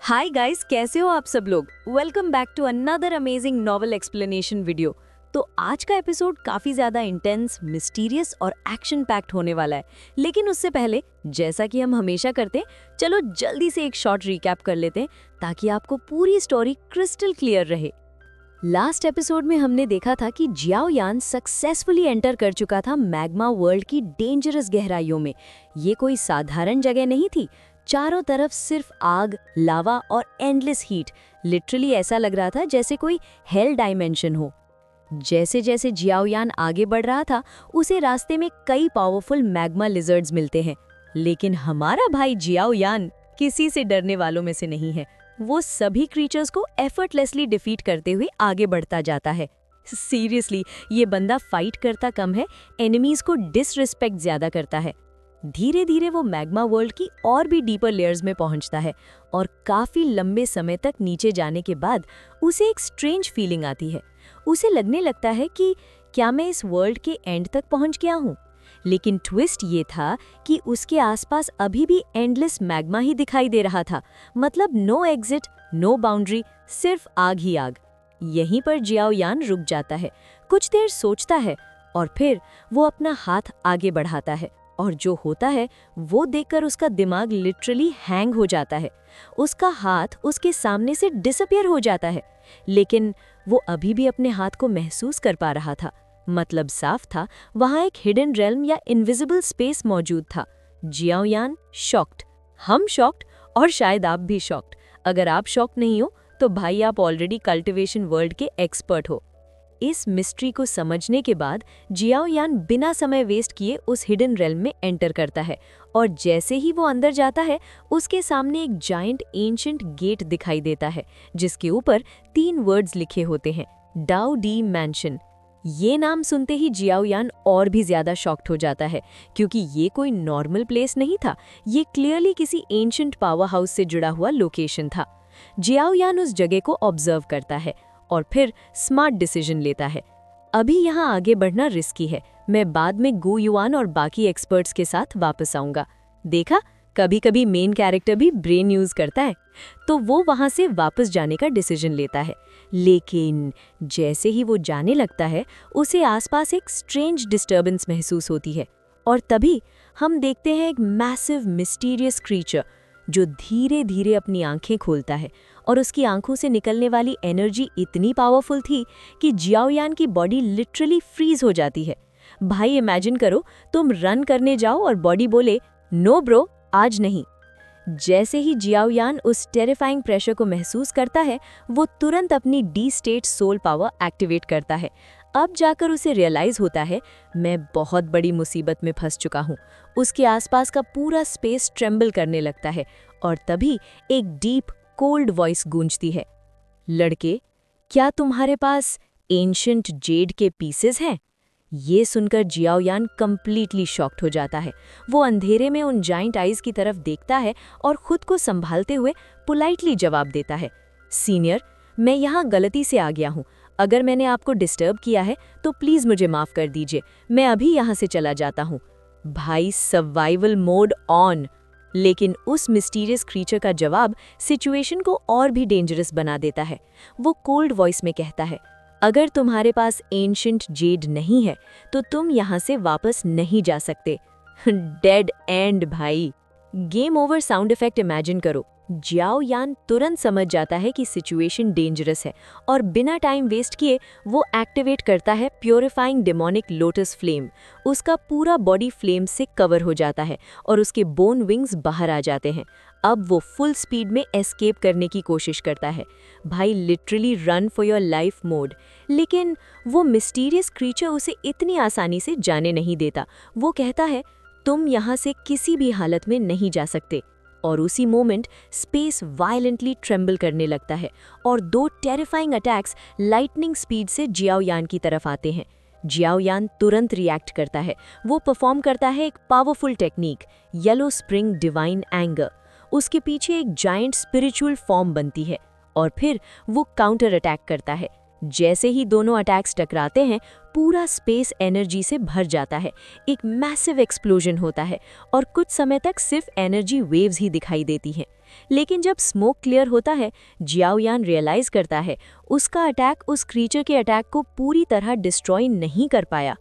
Hi guys, कैसे हो आप सब लोग। Welcome back to another amazing novel explanation video. तो आज का एपिसोड काफी ज्यादा इंटेंस, मिस्टीरियस और एक्शन पैक्ड होने वाला है। लेकिन उससे पहले, जैसा कि हम हमेशा करते हैं, चलो जल्दी से एक शॉर्ट रिकैप कर लेते हैं ताकि आपको पूरी स्टोरी क्रिस्टल क्लियर रहे। लास्ट एपिसोड में हमने देखा था कि जियाओ यान सक्सेसफुली एंटर कर चुका था मैग्मा वर्ल्ड की डेंजरस गहराइयों में। ये कोई साधारण जगह नहीं थी। चारों तरफ सिर्फ आग, लावा और एंडलेस हीट। लिटरली ऐसा लग रहा था जैसे कोई हेल डायमेंशन हो। जैसे जैसे जियाओ यान आगे बढ़ रहा था, उसे रास्ते में कई पावरफुल मैग्मा लिजर्ड्स मिलते हैं। लेकिन हमारा भाई जियाओ यान किसी से डरने वालों में से नहीं है। वो सभी क्रीचर्स को एफर्टलेसली डिफीट करते हुए आगे बढ़ता जाता है। सीरियसली, ये बंदा फाइट करता कम है, एनिमीज को डिसरिस्पेक्ट ज्यादा करता है। धीरे धीरे वो मैग्मा वर्ल्ड की और भी डीपर लेयर्स में पहुंचता है और काफी लंबे समय तक नीचे जाने के बाद उसे एक स्ट्रेंज फीलिंग आती है। उसे लगने लगता है कि क्या मैं इस वर्ल्ड के एंड तक पहुंच गया हूं। लेकिन ट्विस्ट ये था कि उसके आसपास अभी भी एंडलेस मैग्मा ही दिखाई दे रहा था। मतलब नो एग्जिट, नो बाउंड्री, सिर्फ आग ही आग। यहीं पर जियाओ यान रुक जाता है, कुछ देर सोचता है और फिर वो अपना हाथ आगे बढ़ाता है। और जो होता है वो देखकर उसका दिमाग लिटरली हैंग हो जाता है। उसका हाथ उसके सामने से डिसअपियर हो जाता है। लेकिन वो अभी भी अपने हाथ को महसूस कर पा रहा था। मतलब साफ था, वहां एक हिडन रेल्म या इनविजिबल स्पेस मौजूद था। जियाओ यान शॉक्ड, हम शॉक्ड, और शायद आप भी शॉक्ड। अगर आप शॉक्ड नहीं हो तो भाई आप ऑलरेडी कल्टिवेशन वर्ल्ड के एक्सपर्ट हो। इस मिस्ट्री को समझने के बाद जियाओ यान बिना समय वेस्ट किए उस हिडन रेल्म में एंटर करता है। और जैसे ही वो अंदर जाता है, उसके सामने एक जायंट एंशिएंट गेट दिखाई देता है, जिसके ऊपर 3 वर्ड्स लिखे होते हैं, डाओ डी मैंशन। ये नाम सुनते ही जियाओ यान और भी ज्यादा शॉक्ड हो जाता है, क्योंकि ये कोई नॉर्मल प्लेस नहीं था। ये क्लियरली किसी एंशिएंट पावर हाउस से जुड़ा हुआ लोकेशन था। जियाओ यान उस जगह को ऑब्जर्व करता है और फिर स्मार्ट डिसीजन लेता है। अभी यहाँ आगे बढ़ना रिस्की है, मैं बाद में गु युआन और बाकी एक्सपर्ट्स के साथ वापस आऊंगा। देखा, कभी कभी मेन कैरेक्टर भी ब्रेन यूज करता है। तो वो वहां से वापस जाने का डिसीजन लेता है। लेकिन जैसे ही वो जाने लगता है, उसे आसपास एक स्ट्रेंज डिस्टर्बेंस महसूस होती है। और तभी हम देखते हैं एक मैसिव मिस्टीरियस क्रीचर जो धीरे धीरे अपनी आंखें खोलता है। और उसकी आंखों से निकलने वाली एनर्जी इतनी पावरफुल थी कि जियाओ यान की बॉडी लिटरली फ्रीज हो जाती है। भाई इमेजिन करो, तुम रन करने जाओ और बॉडी बोले, नो ब्रो, आज नहीं। जैसे ही जियाओ यान उस टेरिफाइंग प्रेशर को महसूस करता है, वो तुरंत अपनी D state soul power activate करता है। अब जाकर उसे रियलाइज होता है, मैं बहुत बड़ी मुसीबत में फंस चुका हूँ। उसके आसपास का पूरा स्पेस ट्रेम्बल करने लगता है और तभी एक डीप कोल्ड वॉइस गूंजती है, लड़के, क्या तुम्हारे पास एंशिएंट जेड के पीसेस हैं? ये सुनकर जियाओ यान कंप्लीटली शॉक्ड हो जाता है। वो अंधेरे में उन जाइंट आइज की तरफ देखता है और खुद को संभालते हुए पोलाइटली जवाब देता है, सीनियर, मैं यहाँ गलती से आ गया हूँ। अगर मैंने आपको डिस्टर्ब किया है तो प्लीज मुझे माफ कर दीजिए, मैं अभी यहाँ से चला जाता हूँ। भाई, सर्वाइवल मोड ऑन। लेकिन उस मिस्टीरियस क्रीचर का जवाब सिचुएशन को और भी डेंजरस बना देता है। वो कोल्ड वॉइस में कहता है, अगर तुम्हारे पास एंशिएंट जेड नहीं है तो तुम यहाँ से वापस नहीं जा सकते। डेड एंड भाई। Game over sound effect imagine करो। जियाओ यान तुरंत समझ जाता है कि सिचुएशन डेंजरस है और बिना टाइम वेस्ट किए वो एक्टिवेट करता है प्योरीफाइंग डेमोनिक लोटस फ्लेम। उसका पूरा बॉडी फ्लेम से कवर हो जाता है और उसके बोन विंग्स बाहर आ जाते हैं। अब वो फुल स्पीड में एस्केप करने की कोशिश करता है। भाई, literally run for your life mode. लेकिन वो मिस्टीरियस क्रीचर उसे इतनी आसानी से जाने नहीं देता। वो कहता है, तुम यहाँ से किसी भी हालत में नहीं जा सकते। और उसी मोमेंट स्पेस वायलेंटली ट्रेम्बल करने लगता है और 2 टेरिफाइंग अटैक्स लाइटनिंग स्पीड से जियाओ यान की तरफ आते हैं। जियाओ यान तुरंत रिएक्ट करता है। वो परफॉर्म करता है एक powerful technique, yellow spring divine anger. उसके पीछे एक जायंट स्पिरिचुअल फॉर्म बनती है और फिर वो काउंटर अटैक करता है। जैसे ही दोनों अटैक्स टकराते हैं, पूरा स्पेस एनर्जी से भर जाता है। एक मैसिव एक्सप्लोजन होता है और कुछ समय तक सिर्फ एनर्जी वेव्स ही दिखाई देती हैं। लेकिन जब स्मोक क्लियर होता है, जियाओयान रियलाइज करता है उसका अटैक उस क्रीचर के अटैक को पूरी तरह डिस्ट्रॉय नहीं कर पाया,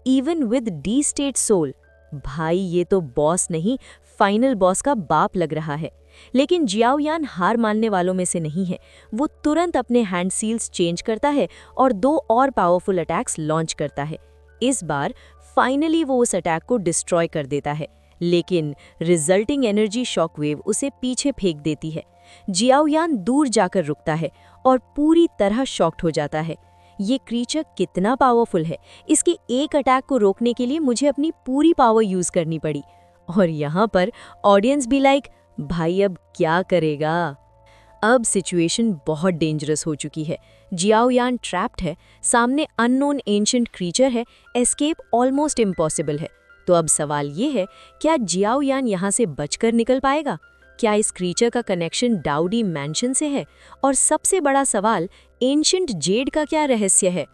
even with D state soul. भाई ये तो बॉस नहीं, फाइनल बॉस का बाप लग रहा है। लेकिन जियाओयान हार मानने वालों में से नहीं है। वो तुरंत अपने हैंड सील्स चेंज करता है और 2 और पावरफुल अटैक्स लॉन्च करता है। इस बार फाइनली वो उस अटैक को डिस्ट्रॉय कर देता है, लेकिन रिजल्टिंग एनर्जी शॉकवेव उसे पीछे फेंक देती है। जियाओयान दूर जाकर रुकता है और पूरी तरह शॉक्ड हो जाता है। ये क्रीचर कितना पावरफुल है, इसके एक अटैक को रोकने के लिए मुझे अपनी पूरी पावर यूज करनी पड़ी। और यहाँ पर ऑडियंस भी लाइक, भाई अब क्या करेगा। अब सिचुएशन बहुत डेंजरस हो चुकी है। जियाओयान ट्रैप्ड है, सामने अननोन एंशिएंट क्रीचर है, एस्केप ऑलमोस्ट इम्पॉसिबल है। तो अब सवाल ये है, क्या जियाओयान यहाँ से बचकर निकल पाएगा? क्या इस क्रीचर का कनेक्शन डाउडी मैंशन से है? और सबसे बड़ा सवाल, एंशिएंट जेड का क्या रहस्य है?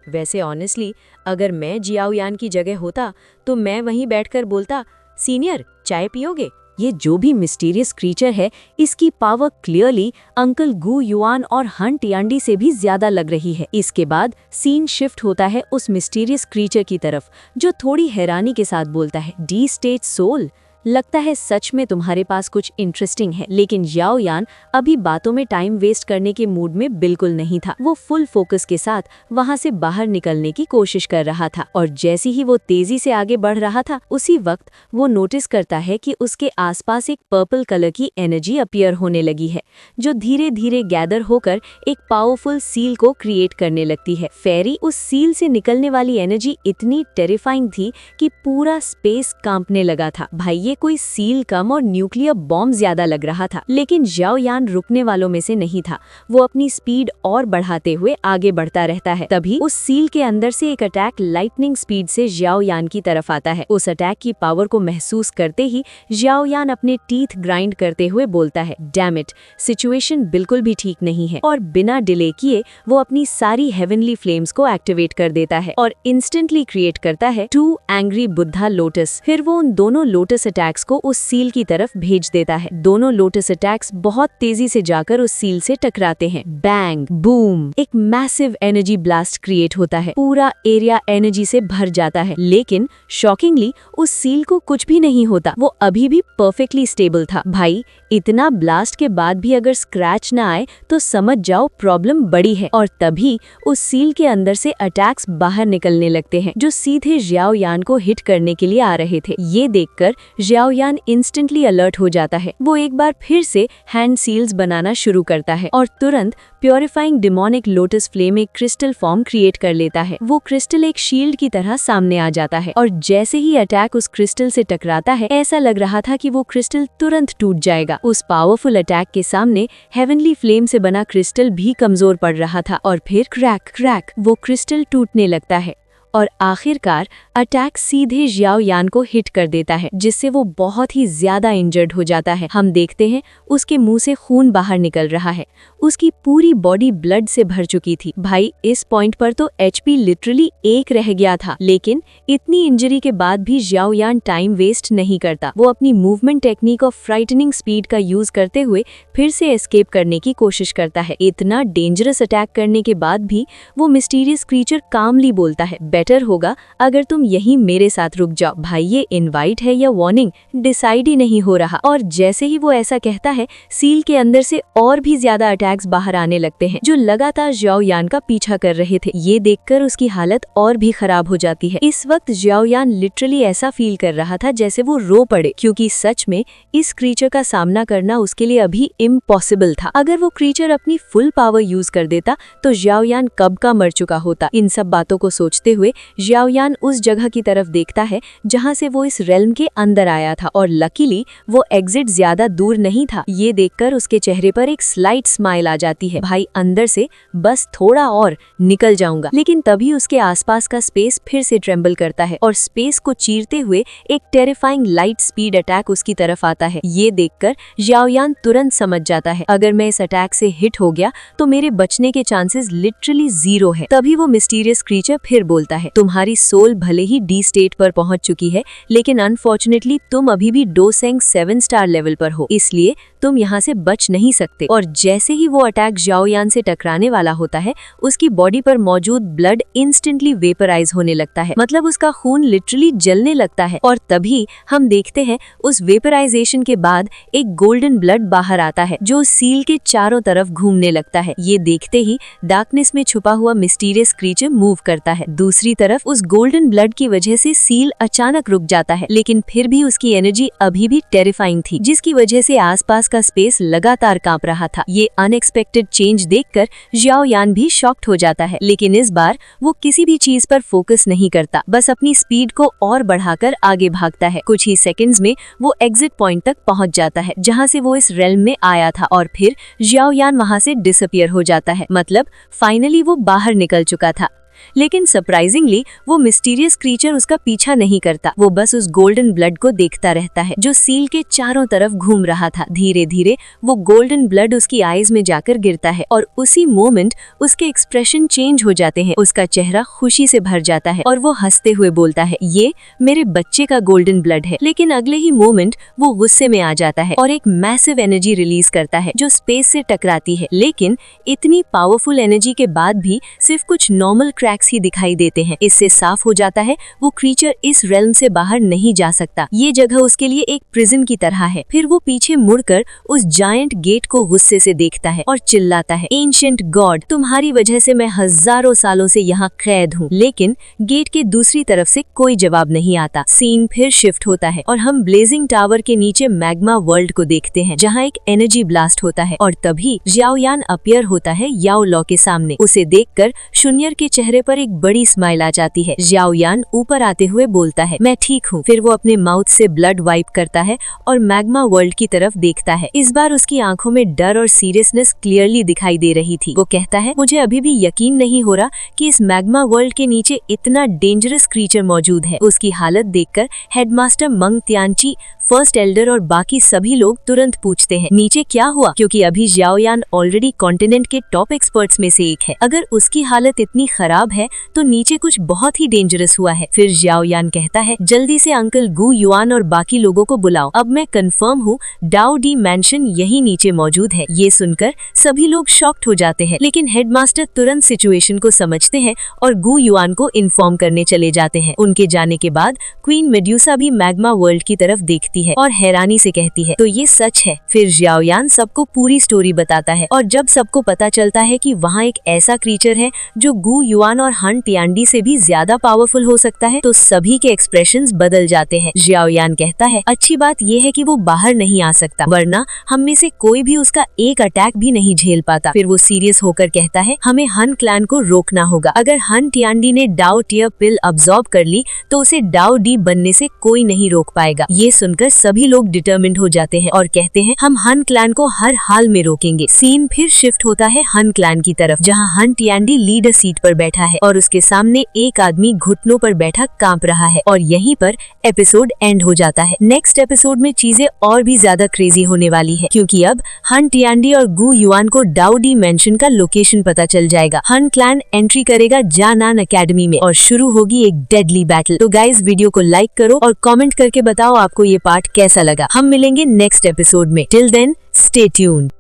वैसे ऑनेस्टली अगर मैं जियाओयान की जगह होता तो मैं वहीं बैठकर बोलता, सीनियर चाय पियोगे? ये जो भी मिस्टीरियस क्रीचर है, इसकी पावर क्लियरली अंकल गू युआन और हंट यांडी से भी ज्यादा लग रही है। इसके बाद सीन शिफ्ट होता है उस मिस्टीरियस क्रीचर की तरफ, जो थोड़ी हैरानी के साथ बोलता है, डी स्टेट सोल, लगता है सच में तुम्हारे पास कुछ इंटरेस्टिंग है। लेकिन जियाओयान अभी बातों में टाइम वेस्ट करने के मूड में बिल्कुल नहीं था। वो फुल फोकस के साथ वहां से बाहर निकलने की कोशिश कर रहा था। और जैसे ही वो तेजी से आगे बढ़ रहा था, उसी वक्त वो नोटिस करता है कि उसके आसपास एक पर्पल कलर की एनर्जी अपीयर होने लगी है, जो धीरे धीरे गैदर होकर एक पावरफुल सील को क्रिएट करने लगती है। फेरी उस सील से निकलने वाली एनर्जी इतनी टेरिफाइंग थी कि पूरा स्पेस कांपने लगा था। भाई कोई सील कम और न्यूक्लियर बॉम्ब ज्यादा लग रहा था। लेकिन जियाओयान रुकने वालों में से नहीं था। वो अपनी स्पीड और बढ़ाते हुए आगे बढ़ता रहता है। तभी उस सील के अंदर से एक अटैक लाइटनिंग स्पीड से जियाओयान की तरफ आता है। उस अटैक की पावर को महसूस करते ही जियाओयान अपने टीथ ग्राइंड करते हुए बोलता है, डैम इट, सिचुएशन बिल्कुल भी ठीक नहीं है। और बिना डिले किए वो अपनी सारी हेवनली फ्लेम्स को एक्टिवेट कर देता है और इंस्टेंटली क्रिएट करता है 2 एंग्री बुद्धा लोटस। फिर वो उन दोनों लोटस अटैक्स को उस सील की तरफ भेज देता है। दोनों लोटस अटैक्स बहुत तेजी से जाकर उस सील से टकराते हैं। बैंग बूम, एक मैसिव एनर्जी ब्लास्ट क्रिएट होता है। पूरा एरिया एनर्जी से भर जाता है। लेकिन शॉकिंगली उस सील को कुछ भी नहीं होता। वो अभी भी परफेक्टली स्टेबल था। भाई इतना ब्लास्ट के बाद भी अगर स्क्रैच ना आए तो समझ जाओ प्रॉब्लम बड़ी है। और तभी उस सील के अंदर से अटैक्स बाहर निकलने लगते हैं, जो सीधे जियाओयान को हिट करने के लिए आ रहे थे। ये देखकर जियाओयान इंस्टेंटली अलर्ट हो जाता है। वो एक बार फिर से हैंड सील्स बनाना शुरू करता है और तुरंत प्योरिफाइंग डिमोनिक लोटस फ्लेम एक क्रिस्टल फॉर्म क्रिएट कर लेता है। वो क्रिस्टल एक शील्ड की तरह सामने आ जाता है और जैसे ही अटैक उस क्रिस्टल से टकराता है, ऐसा लग रहा था कि वो क्रिस्टल तुरंत टूट जाएगा। उस पावरफुल अटैक के सामने हेवनली फ्लेम से बना क्रिस्टल भी कमजोर पड़ रहा था। और फिर क्रैक क्रैक वो क्रिस्टल टूटने लगता है और आखिरकार अटैक सीधे जियाओयान को हिट कर देता है, जिससे वो बहुत ही ज्यादा इंजर्ड हो जाता है। हम देखते हैं उसके मुंह से खून बाहर निकल रहा है। उसकी पूरी बॉडी ब्लड से भर चुकी थी। भाई इस पॉइंट पर तो एचपी लिटरली 1 रह गया था। लेकिन इतनी इंजरी के बाद भी जियाओयान टाइम वेस्ट नहीं करता। वो अपनी मूवमेंट टेक्निक और फ्राइटनिंग स्पीड का यूज करते हुए फिर से एस्केप करने की कोशिश करता है। इतना डेंजरस अटैक करने के बाद भी वो मिस्टीरियस क्रीचर कामली बोलता है, बेटर होगा अगर तुम यहीं मेरे साथ रुक जाओ। भाई ये इनवाइट है या वार्निंग डिसाइड ही नहीं हो रहा। और जैसे ही वो ऐसा कहता है, सील के अंदर से और भी ज्यादा अटैक्स बाहर आने लगते हैं, जो लगातार जियाओयान का पीछा कर रहे थे। ये देखकर उसकी हालत और भी खराब हो जाती है। इस वक्त जियाओयान लिटरली ऐसा फील कर रहा था जैसे वो रो पड़े, क्योंकि सच में इस क्रीचर का सामना करना उसके लिए अभी इम्पॉसिबल था। अगर वो क्रीचर अपनी फुल पावर यूज कर देता तो जियाओयान कब का मर चुका होता। इन सब बातों को सोचते हुए हुए जियाओयान उस जगह की तरफ देखता है जहां से वो इस रेल्म के अंदर आया था, और लकीली वो एग्जिट ज्यादा दूर नहीं था। ये देखकर उसके चेहरे पर एक स्लाइट स्माइल आ जाती है। भाई अंदर से बस थोड़ा और निकल जाऊंगा। लेकिन तभी उसके आसपास का स्पेस फिर से ट्रेम्बल करता है और स्पेस को चीरते हुए एक टेरिफाइंग लाइट स्पीड अटैक उसकी तरफ आता है। ये देखकर जियाओयान तुरंत समझ जाता है अगर मैं इस अटैक से हिट हो गया तो मेरे बचने के चांसेस लिटरली 0 है। तभी वो मिस्टीरियस क्रीचर फिर बोलता है, तुम्हारी सोल भले ही डी स्टेट पर पहुंच चुकी है, लेकिन अनफॉर्चुनेटली तुम अभी भी डोसेंग 7 स्टार लेवल पर हो, इसलिए तुम यहाँ से बच नहीं सकते। और जैसे ही वो अटैक जियाओयान से टकराने वाला होता है, उसकी बॉडी पर मौजूद ब्लड इंस्टेंटली वेपराइज होने लगता है, मतलब उसका खून लिटरली जलने लगता है। और तभी हम देखते हैं उस वेपराइजेशन के बाद एक गोल्डन ब्लड बाहर आता है जो सील के चारों तरफ घूमने लगता है। ये देखते ही डार्कनेस में छुपा हुआ मिस्टीरियस क्रीचर मूव करता है। दूसरी तरफ उस गोल्डन ब्लड की वजह से सील अचानक रुक जाता है, लेकिन फिर भी उसकी एनर्जी अभी भी टेरिफाइंग थी, जिसकी वजह से आसपास का स्पेस लगातार कांप रहा था। ये अनएक्सपेक्टेड चेंज देखकर जियाओयान भी शॉक्ड हो जाता है, लेकिन इस बार वो किसी भी चीज पर फोकस नहीं करता, बस अपनी स्पीड को और बढ़ाकर आगे भागता है। कुछ ही सेकंड्स में वो एग्जिट पॉइंट तक पहुंच जाता है जहां से वो इस रेल्म में आया था, और फिर जियाओयान वहां से डिसअपियर हो जाता है, मतलब फाइनली वो बाहर निकल चुका था। लेकिन सरप्राइजिंगली वो मिस्टीरियस क्रीचर उसका पीछा नहीं करता, वो बस उस गोल्डन ब्लड को देखता रहता है जो सील के चारों तरफ घूम रहा था। धीरे धीरे वो गोल्डन ब्लड उसकी आईज में जाकर गिरता है और उसी मोमेंट उसके एक्सप्रेशन चेंज हो जाते हैं। उसका चेहरा खुशी से भर जाता है और वो हंसते हुए बोलता है, ये मेरे बच्चे का गोल्डन ब्लड है। लेकिन अगले ही मोमेंट वो गुस्से में आ जाता है और एक मैसिव एनर्जी रिलीज करता है जो स्पेस से टकराती है। लेकिन इतनी पावरफुल एनर्जी के बाद भी सिर्फ कुछ नॉर्मल क्रैक्स ही दिखाई देते हैं। इससे साफ हो जाता है वो क्रीचर इस रेल्म से बाहर नहीं जा सकता, ये जगह उसके लिए एक प्रिजन की तरह है। फिर वो पीछे मुड़कर उस जायंट गेट को गुस्से से देखता है और चिल्लाता है, एंशिएंट गॉड, तुम्हारी वजह से मैं हजारों सालों से यहाँ कैद हूँ। लेकिन गेट के दूसरी तरफ से कोई जवाब नहीं आता। सीन फिर शिफ्ट होता है और हम ब्लेजिंग टावर के नीचे मैग्मा वर्ल्ड को देखते हैं जहाँ एक एनर्जी ब्लास्ट होता है, और तभी जियाओयान अपीयर होता है याओ लॉ के सामने। उसे देखकर शून्यर के चेहरे पर एक बड़ी स्माइल आ जाती है। जियाओयान ऊपर आते हुए बोलता है, मैं ठीक हूँ। फिर वो अपने माउथ से ब्लड वाइप करता है और मैग्मा वर्ल्ड की तरफ देखता है। इस बार उसकी आंखों में डर और सीरियसनेस क्लियरली दिखाई दे रही थी। वो कहता है, मुझे अभी भी यकीन नहीं हो रहा कि इस मैग्मा वर्ल्ड के नीचे इतना डेंजरस क्रीचर मौजूद है। उसकी हालत देखकर हेडमास्टर मंग तियानची, फर्स्ट एल्डर और बाकी सभी लोग तुरंत पूछते हैं, नीचे क्या हुआ, क्योंकि अभी जियाओयान ऑलरेडी कॉन्टिनेंट के टॉप एक्सपर्ट्स में से एक है। अगर उसकी हालत इतनी खराब है तो नीचे कुछ बहुत ही डेंजरस हुआ है। फिर जियाओयान कहता है, जल्दी से अंकल गु युआन और बाकी लोगों को बुलाओ। अब मैं कंफर्म हूँ डाओ डी मैंशन यही नीचे मौजूद है। ये सुनकर सभी लोग शॉक्ड हो जाते हैं, लेकिन हेडमास्टर तुरंत सिचुएशन को समझते हैं और गु युआन को इन्फॉर्म करने चले जाते हैं। उनके जाने के बाद क्वीन मेड्यूसा भी मैग्मा वर्ल्ड की तरफ देखती है और हैरानी से कहती है, तो ये सच है। फिर जियाओयान सबको पूरी स्टोरी बताता है, और जब सबको पता चलता है कि वहाँ एक ऐसा क्रीचर है जो गु युआन और हन तियांडी से भी ज्यादा पावरफुल हो सकता है, तो सभी के एक्सप्रेशंस बदल जाते हैं। जियाओयान कहता है, अच्छी बात यह है कि वो बाहर नहीं आ सकता, वरना हम में से कोई भी उसका एक अटैक भी नहीं झेल पाता। फिर वो सीरियस होकर कहता है, हमें हन क्लैन को रोकना होगा। अगर हन तियांडी ने डाओ टियर पिल अब्सॉर्ब कर ली तो उसे डाओ डी बनने से कोई नहीं रोक पाएगा। ये सुनकर सभी लोग डिटर्मिन्ड हो जाते हैं और कहते हैं, हम हन क्लैन को हर हाल में रोकेंगे। सीन फिर शिफ्ट होता है हन क्लैन की तरफ जहां हन तियांडी लीडर सीट पर बैठा है और उसके सामने एक आदमी घुटनों पर बैठा कांप रहा है, और यहीं पर एपिसोड एंड हो जाता है। नेक्स्ट एपिसोड में चीजें और भी ज्यादा क्रेजी होने वाली है, क्योंकि अब हन तियांडी और गु युआन को डाओ डी मैंशन का लोकेशन पता चल जाएगा। हन क्लैन एंट्री करेगा जानान एकेडमी में और शुरू होगी एक डेडली बैटल। तो गाइज, वीडियो को लाइक करो और कमेंट करके बताओ आपको ये पार्ट कैसा लगा। हम मिलेंगे नेक्स्ट एपिसोड में। Till then, stay tuned.